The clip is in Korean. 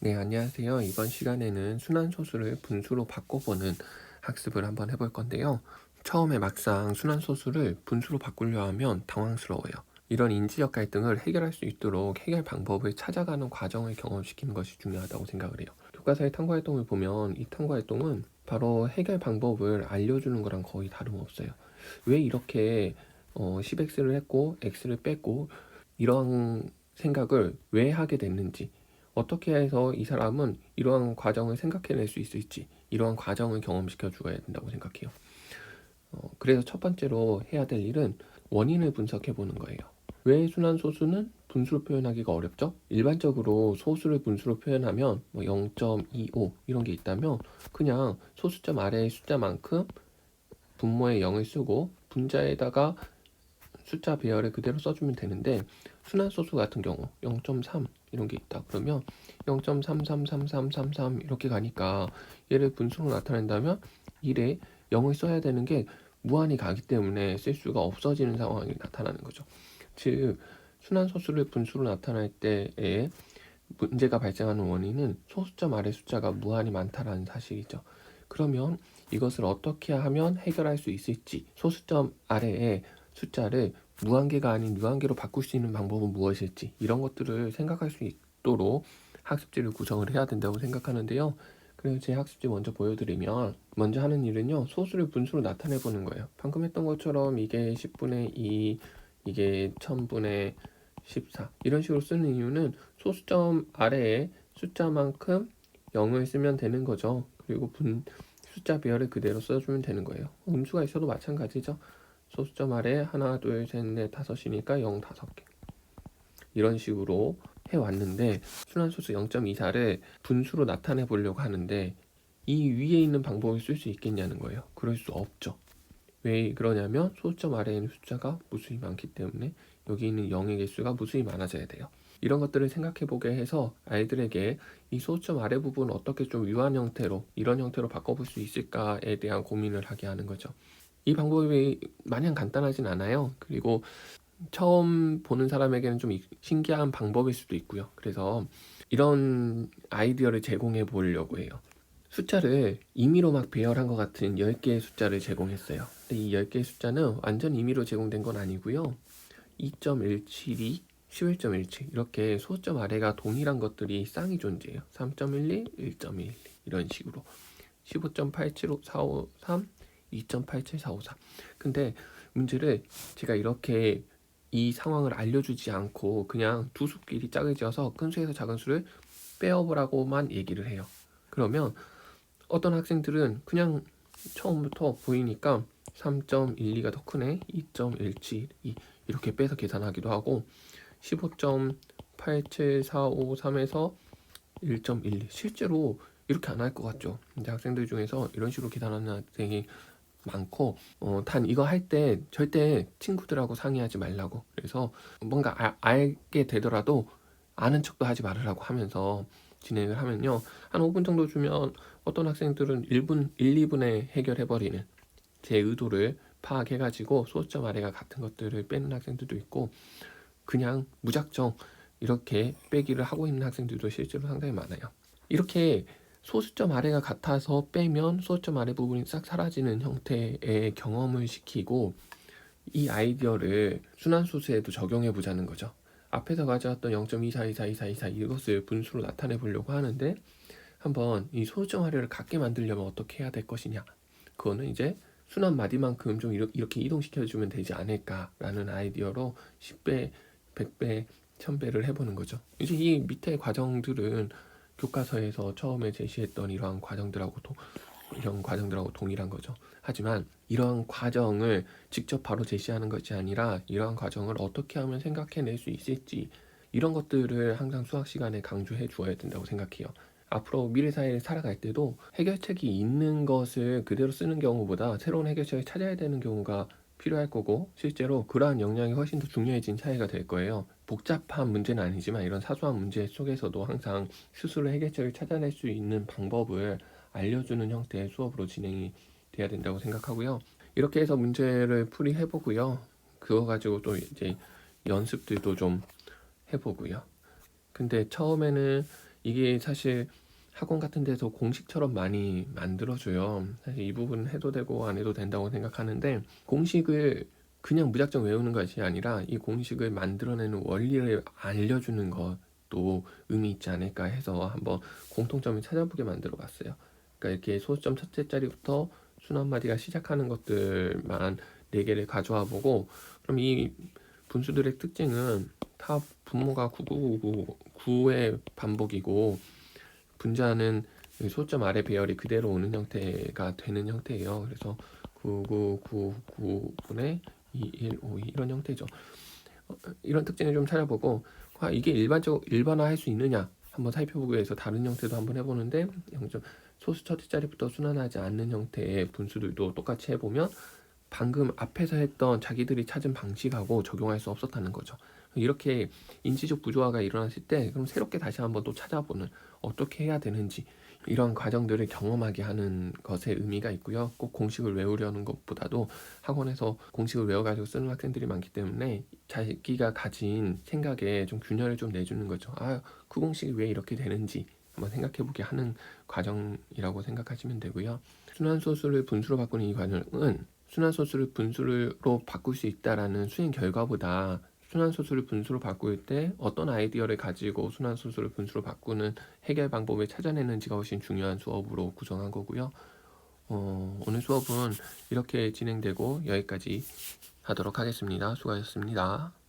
네, 안녕하세요. 이번 시간에는 순환소수를 분수로 바꿔보는 학습을 한번 해볼 건데요. 처음에 막상 순환소수를 분수로 바꾸려 하면 당황스러워요. 이런 인지적 갈등을 해결할 수 있도록 해결 방법을 찾아가는 과정을 경험시키는 것이 중요하다고 생각을 해요. 교과서의 탐구활동을 보면 이 탐구활동은 바로 해결 방법을 알려주는 거랑 거의 다름없어요. 왜 이렇게 10x를 했고 x를 뺐고 이런 생각을 왜 하게 됐는지, 어떻게 해서 이 사람은 이러한 과정을 생각해낼 수 있을지, 이러한 과정을 경험시켜 주어야 된다고 생각해요. 그래서 첫 번째로 해야 될 일은 원인을 분석해 보는 거예요. 왜 순환소수는 분수로 표현하기가 어렵죠? 일반적으로 소수를 분수로 표현하면 0.25 이런 게 있다면 그냥 소수점 아래의 숫자만큼 분모에 0을 쓰고 분자에다가 숫자 배열을 그대로 써주면 되는데, 순환소수 같은 경우 0.3 이런 게 있다 그러면 0.333333 이렇게 가니까 얘를 분수로 나타낸다면 1에 0을 써야 되는 게 무한히 가기 때문에 쓸 수가 없어지는 상황이 나타나는 거죠. 즉 순환소수를 분수로 나타낼 때에 문제가 발생하는 원인은 소수점 아래 숫자가 무한히 많다라는 사실이죠. 그러면 이것을 어떻게 하면 해결할 수 있을지, 소수점 아래에 숫자를 무한계가 아닌 유한계로 바꿀 수 있는 방법은 무엇일지, 이런 것들을 생각할 수 있도록 학습지를 구성을 해야 된다고 생각하는데요. 그래서 제 학습지 먼저 보여드리면, 먼저 하는 일은요, 소수를 분수로 나타내 보는 거예요. 방금 했던 것처럼 이게 10분의 2, 이게 1000분의 14 이런 식으로 쓰는 이유는 소수점 아래에 숫자만큼 0을 쓰면 되는 거죠. 그리고 숫자 배열을 그대로 써주면 되는 거예요. 음수가 있어도 마찬가지죠. 소수점 아래 하나, 둘, 셋, 넷, 다섯이니까 0, 5개. 이런 식으로 해왔는데, 순환소수 0.24를 분수로 나타내 보려고 하는데 이 위에 있는 방법을 쓸 수 있겠냐는 거예요. 그럴 수 없죠. 왜 그러냐면 소수점 아래에 있는 숫자가 무수히 많기 때문에 여기 있는 0의 개수가 무수히 많아져야 돼요. 이런 것들을 생각해 보게 해서 아이들에게 이 소수점 아래 부분을 어떻게 좀 유한 형태로, 이런 형태로 바꿔볼 수 있을까에 대한 고민을 하게 하는 거죠. 이 방법이 마냥 간단하진 않아요. 그리고 처음 보는 사람에게는 좀 신기한 방법일 수도 있고요. 그래서 이런 아이디어를 제공해 보려고 해요. 숫자를 임의로 막 배열한 것 같은 10개의 숫자를 제공했어요. 근데 이 10개의 숫자는 완전 임의로 제공된 건 아니고요. 2.172, 11.17 이렇게 소수점 아래가 동일한 것들이 쌍이 존재해요. 3.12, 1.12 이런 식으로 15.87453, 2.87453. 근데 문제를 제가 이렇게 이 상황을 알려주지 않고 그냥 두 수끼리 짝을 지어서 큰 수에서 작은 수를 빼어보라고만 얘기를 해요. 그러면 어떤 학생들은 그냥 처음부터 보이니까 3.12가 더 크네, 2.172 이렇게 빼서 계산하기도 하고 15.87453에서 1.12 실제로 이렇게 안 할 것 같죠. 근데 학생들 중에서 이런 식으로 계산하는 학생이 많고, 단 이거 할 때 절대 친구들하고 상의하지 말라고, 그래서 뭔가 알게 되더라도 아는 척도 하지 말으라고 하면서 진행을 하면요, 한 5분 정도 주면 어떤 학생들은 1분, 1, 2분에 해결해버리는, 제 의도를 파악해가지고 소수점 아래가 같은 것들을 빼는 학생들도 있고, 그냥 무작정 이렇게 빼기를 하고 있는 학생들도 실제로 상당히 많아요. 이렇게 소수점 아래가 같아서 빼면 소수점 아래 부분이 싹 사라지는 형태의 경험을 시키고, 이 아이디어를 순환소수에도 적용해 보자는 거죠. 앞에서 가져왔던 0.242424 이것을 분수로 나타내 보려고 하는데, 한번 이 소수점 아래를 같게 만들려면 어떻게 해야 될 것이냐, 그거는 이제 순환 마디만큼 좀 이렇게 이동시켜 주면 되지 않을까라는 아이디어로 10배, 100배, 1000배를 해보는 거죠. 이제 이 밑에 과정들은 교과서에서 처음에 제시했던 이러한 과정들하고 동일한 거죠. 하지만 이러한 과정을 직접 바로 제시하는 것이 아니라 이러한 과정을 어떻게 하면 생각해낼 수 있을지, 이런 것들을 항상 수학 시간에 강조해 주어야 된다고 생각해요. 앞으로 미래 사회를 살아갈 때도 해결책이 있는 것을 그대로 쓰는 경우보다 새로운 해결책을 찾아야 되는 경우가 필요할 거고, 실제로 그러한 역량이 훨씬 더 중요해진 차이가 될 거예요. 복잡한 문제는 아니지만 이런 사소한 문제 속에서도 항상 스스로 해결책을 찾아낼 수 있는 방법을 알려주는 형태의 수업으로 진행이 돼야 된다고 생각하고요. 이렇게 해서 문제를 풀이해보고요. 그거 가지고 또 이제 연습들도 좀 해보고요. 근데 처음에는 이게 사실 학원 같은 데서 공식처럼 많이 만들어줘요. 사실 이 부분은 해도 되고 안 해도 된다고 생각하는데, 공식을 그냥 무작정 외우는 것이 아니라 이 공식을 만들어내는 원리를 알려주는 것도 의미 있지 않을까 해서 한번 공통점을 찾아보게 만들어 봤어요. 그러니까 이렇게 소수점 첫째 자리부터 순 한 마디가 시작하는 것들만 4개를 가져와 보고, 그럼 이 분수들의 특징은 다 분모가 9999의 반복이고, 분자는 소점 아래 배열이 그대로 오는 형태가 되는 형태예요. 그래서 9999분의 2152 이런 형태죠. 이런 특징을 좀 찾아보고, 이게 일반화할 수 있느냐 한번 살펴보기 위해서 다른 형태도 한번 해보는데, 소수 첫째 자리부터 순환하지 않는 형태의 분수들도 똑같이 해보면 방금 앞에서 했던 자기들이 찾은 방식하고 적용할 수 없었다는 거죠. 이렇게 인지적 부조화가 일어났을 때 그럼 새롭게 다시 한번 또 찾아보는, 어떻게 해야 되는지 이런 과정들을 경험하게 하는 것에 의미가 있고요. 꼭 공식을 외우려는 것보다도 학원에서 공식을 외워가지고 쓰는 학생들이 많기 때문에 자기가 가진 생각에 좀 균열을 좀 내주는 거죠. 그 공식이 왜 이렇게 되는지 한번 생각해보게 하는 과정이라고 생각하시면 되고요. 순환소수를 분수로 바꾸는 이 과정은 순환소수를 분수로 바꿀 수 있다라는 수행 결과보다 순환소수를 분수로 바꿀 때 어떤 아이디어를 가지고 순환소수를 분수로 바꾸는 해결 방법을 찾아내는지가 훨씬 중요한 수업으로 구성한 거고요. 오늘 수업은 이렇게 진행되고 여기까지 하도록 하겠습니다. 수고하셨습니다.